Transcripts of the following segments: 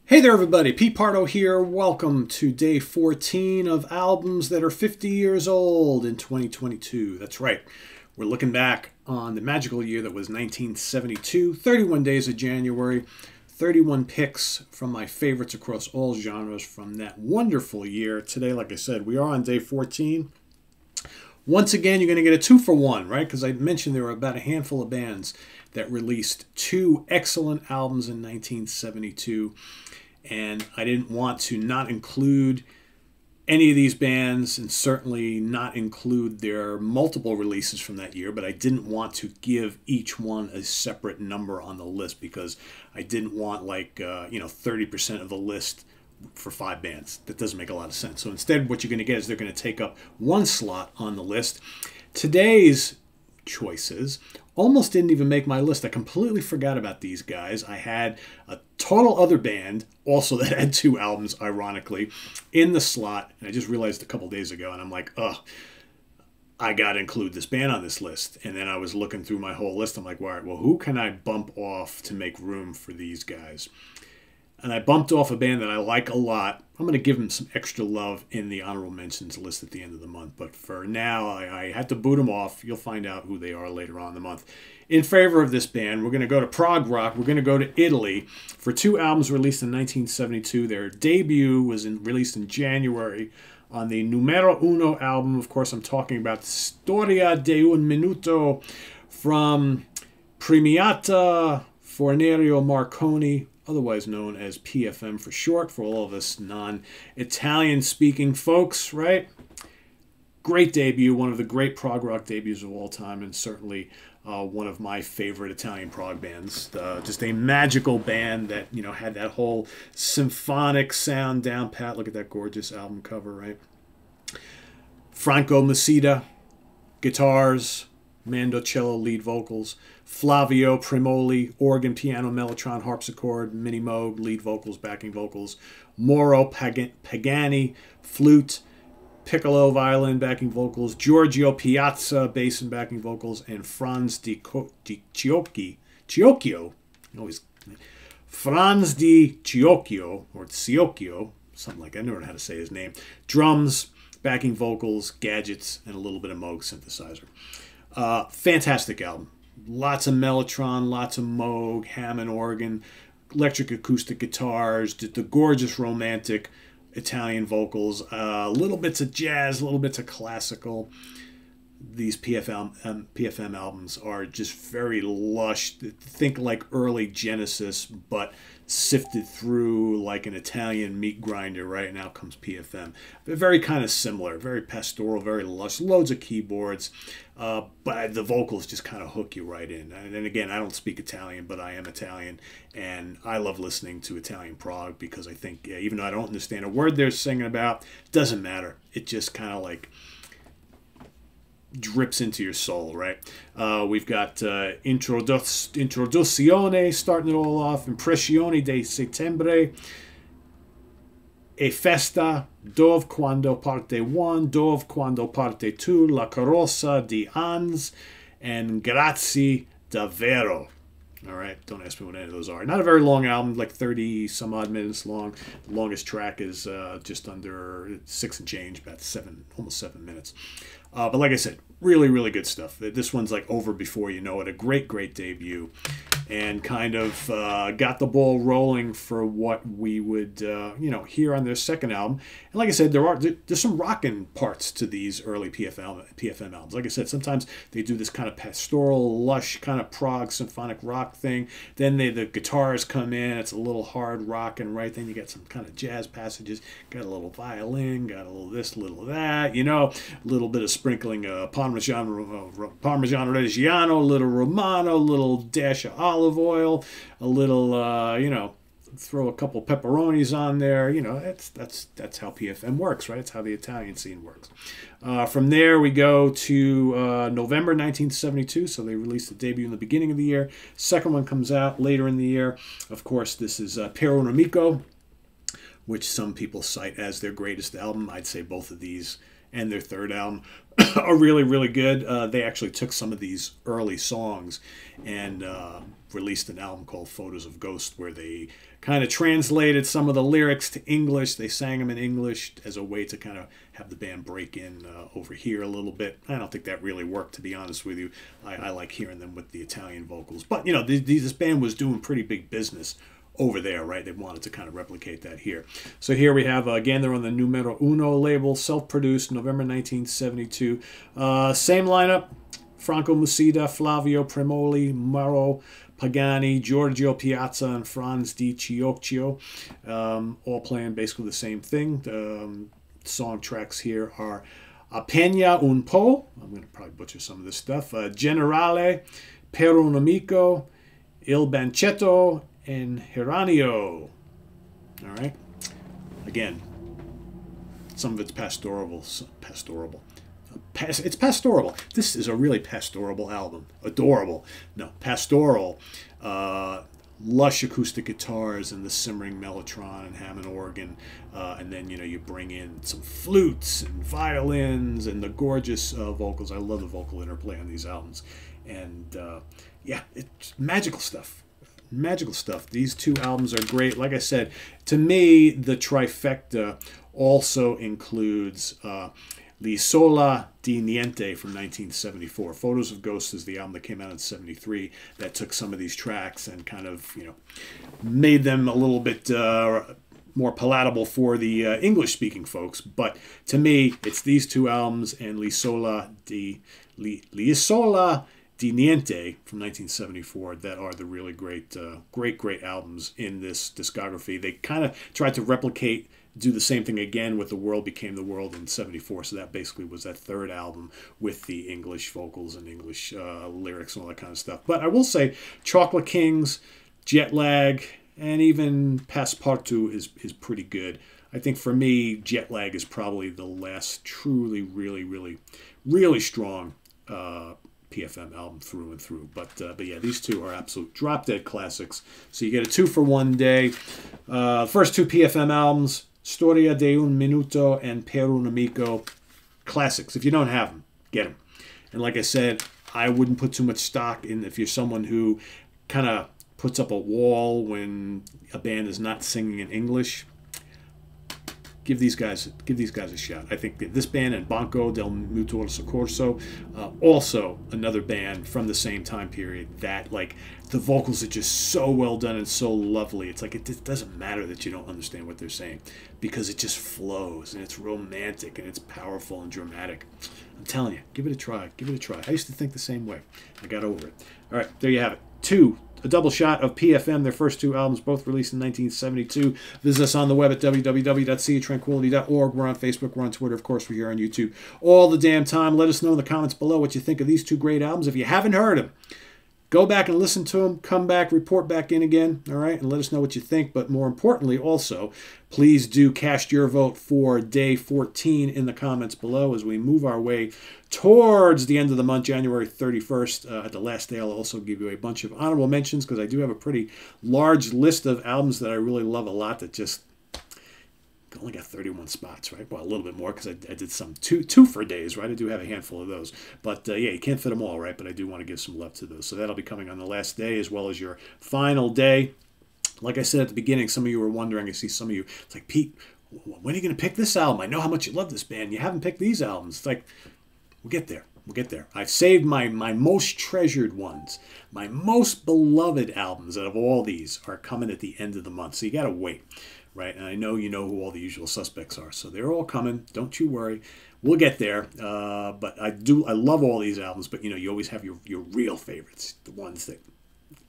Hey there everybody, Pete Pardo here. Welcome to day 14 of albums that are 50 years old in 2022. That's right, we're looking back on the magical year that was 1972, 31 days of January, 31 picks from my favorites across all genres from that wonderful year. Today, like I said, we are on day 14. Once again, you're going to get a 2-for-1, right? Because I mentioned there were about a handful of bands that released two excellent albums in 1972. And I didn't want to not include any of these bands and certainly not include their multiple releases from that year. But I didn't want to give each one a separate number on the list because I didn't want 30% of the list for 5 bands. That doesn't make a lot of sense. So instead, what you're going to get is they're going to take up one slot on the list. Today's choices almost didn't even make my list. I completely forgot about these guys. I had a total other band also that had 2 albums, ironically, in the slot. And I just realized a couple days ago, and I'm like, oh, I got to include this band on this list. And then I was looking through my whole list. I'm like, all right, well, who can I bump off to make room for these guys? And I bumped off a band that I like a lot. I'm going to give them some extra love in the honorable mentions list at the end of the month. But for now, I had to boot them off. You'll find out who they are later on in the month. In favor of this band, we're going to go to prog rock. We're going to go to Italy for 2 albums released in 1972. Their debut was released in January on the Numero Uno album. Of course, I'm talking about Storia di un Minuto from Premiata Fornerio Marconi, otherwise known as PFM for short, for all of us non-Italian speaking folks, right? Great debut, one of the great prog rock debuts of all time, and certainly one of my favorite Italian prog bands. Just a magical band that, had that whole symphonic sound down pat. Look at that gorgeous album cover, right? Franco Macida, guitars, Mandocello lead vocals, Flavio Premoli, organ, piano, mellotron, harpsichord, mini moog, lead vocals, backing vocals, Mauro Pagani, flute, piccolo, violin, backing vocals, Giorgio Piazza, bass and backing vocals, and Franz di Ciocchio, Franz di Ciocchio, or Ciocchio, something like that, I never know how to say his name, drums, backing vocals, gadgets, and a little bit of Moog synthesizer. Fantastic album. Lots of mellotron, lots of Moog, Hammond organ, electric acoustic guitars, just the gorgeous romantic Italian vocals, little bits of jazz, little bits of classical. These PFM albums are just very lush. Think like early Genesis, but sifted through like an Italian meat grinder, right? Now comes PFM. They're very kind of similar, very pastoral, very lush, loads of keyboards, but the vocals just kind of hook you right in. And again, I don't speak Italian, but I am Italian, and I love listening to Italian prog because I think, even though I don't understand a word they're singing about, it doesn't matter. It just kind of like drips into your soul, right? We've got Introduzione starting it all off, Impressioni di Settembre, E Festa, Dove Quando Parte 1, Dove Quando Parte 2, La Carrozza di Hans, and Grazie Davvero. All right, don't ask me what any of those are. Not a very long album, like 30 some odd minutes long. The longest track is just under 6 and change, about almost 7 minutes. But like I said, really, really good stuff. This one's like over before you know it. A great, great debut, and kind of got the ball rolling for what we would, hear on their second album. And like I said, there's some rockin' parts to these early PFM albums. Like I said, sometimes they do this kind of pastoral, lush kind of prog symphonic rock thing. Then the guitars come in. It's a little hard rockin', right? Then you get some kind of jazz passages. Got a little violin. Got a little this, little that. A little bit of sprinkling Parmesan Reggiano, a little Romano, a little dash of olive oil, a little, throw a couple pepperonis on there. That's how PFM works, right? It's how the Italian scene works. From there, we go to November 1972. So they released the debut in the beginning of the year. Second one comes out later in the year. Of course, this is Per un Amico, which some people cite as their greatest album. I'd say both of these and their third album are really, really good. They actually took some of these early songs and released an album called Photos of Ghosts, where they kind of translated some of the lyrics to English. They sang them in English as a way to kind of have the band break in over here a little bit. I don't think that really worked, to be honest with you. I like hearing them with the Italian vocals. But, you know, this band was doing pretty big business over there, right? They wanted to kind of replicate that here. So here we have, again, they're on the Numero Uno label, self-produced, November 1972. Same lineup: Franco Musida, Flavio Premoli, Mauro Pagani, Giorgio Piazza, and Franz Di Cioccio, all playing basically the same thing. Song tracks here are Appena un po', I'm going to probably butcher some of this stuff, Generale, Per un amico, Il Banchetto, and Geranio. All right. Again, some of it's pastoral. It's pastoral. This is a really pastoral album. Adorable. No, pastoral. Lush acoustic guitars and the simmering mellotron and Hammond organ, and then, you know, you bring in some flutes and violins and the gorgeous vocals. I love the vocal interplay on these albums, and yeah, it's magical stuff. Magical stuff. These two albums are great. Like I said, to me, the trifecta also includes L'Isola di Niente from 1974. Photos of Ghosts is the album that came out in 73 that took some of these tracks and kind of, you know, made them a little bit more palatable for the English-speaking folks. But to me, it's these two albums and L'Isola di Niente from 1974 that are the really great albums in this discography. They kind of tried to replicate, do the same thing again with The World Became the World in 74. So that basically was that third album with the English vocals and English lyrics and all that kind of stuff. But I will say Chocolate Kings, Jet Lag, and even Passepartout is pretty good. I think for me, Jet Lag is probably the last truly, really, really, really strong PFM album through and through. But yeah, these two are absolute drop-dead classics. So you get a 2-for-1 day. First two PFM albums, Storia de un Minuto and Per un Amico, classics. If you don't have them, get them. And like I said, I wouldn't put too much stock in if you're someone who kind of puts up a wall when a band is not singing in English. Give these guys a shot. I think that this band and Banco del Mutuo Soccorso, also another band from the same time period that, like, the vocals are just so well done and so lovely. It's like it doesn't matter that you don't understand what they're saying, because it just flows and it's romantic and it's powerful and dramatic. I'm telling you, give it a try. Give it a try. I used to think the same way. I got over it. All right, there you have it. A double shot of PFM, their first two albums, both released in 1972. Visit us on the web at www.seatranquility.org. We're on Facebook, we're on Twitter, of course, we're here on YouTube all the damn time. Let us know in the comments below what you think of these two great albums. If you haven't heard them, go back and listen to them, come back, report back in again, all right, and let us know what you think. But more importantly, also, please do cast your vote for day 14 in the comments below as we move our way towards the end of the month, January 31st. At the last day, I'll also give you a bunch of honorable mentions, because I do have a pretty large list of albums that I really love a lot that just only got 31 spots, right? Well, a little bit more, because I did some two for days, right? I do have a handful of those. But, yeah, you can't fit them all, right? But I do want to give some love to those. So that'll be coming on the last day, as well as your final day. Like I said at the beginning, some of you were wondering, I see some of you, it's like, Pete, when are you going to pick this album? I know how much you love this band. You haven't picked these albums. It's like, we'll get there. We'll get there. I've saved my most treasured ones. My most beloved albums out of all these are coming at the end of the month. So you got to wait, right? And I know you know who all the usual suspects are. So they're all coming. Don't you worry. We'll get there. But I love all these albums. But, you know, you always have your real favorites, the ones that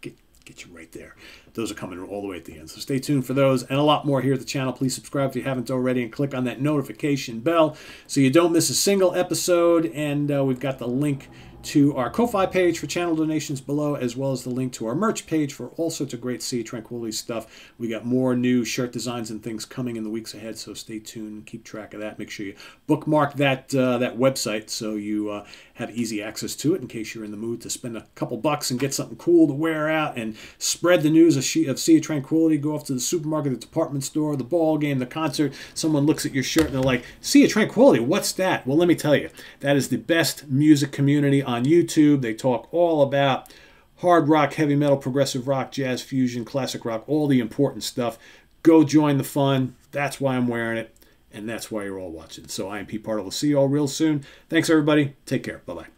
get you right there. Those are coming all the way at the end. So stay tuned for those and a lot more here at the channel. Please subscribe if you haven't already and click on that notification bell so you don't miss a single episode. And we've got the link to our Ko-Fi page for channel donations below, as well as the link to our merch page for all sorts of great Sea Tranquility stuff. We got more new shirt designs and things coming in the weeks ahead, so stay tuned and keep track of that. Make sure you bookmark that website so you have easy access to it in case you're in the mood to spend a couple bucks and get something cool to wear out and spread the news of Sea Tranquility. Go off to the supermarket, the department store, the ball game, the concert. Someone looks at your shirt and they're like, Sea Tranquility, what's that? Well, let me tell you, that is the best music community on YouTube. They talk all about hard rock, heavy metal, progressive rock, jazz, fusion, classic rock, all the important stuff. Go join the fun. That's why I'm wearing it, and that's why you're all watching. So I am Pete Pardo. We'll see you all real soon. Thanks, everybody. Take care. Bye-bye.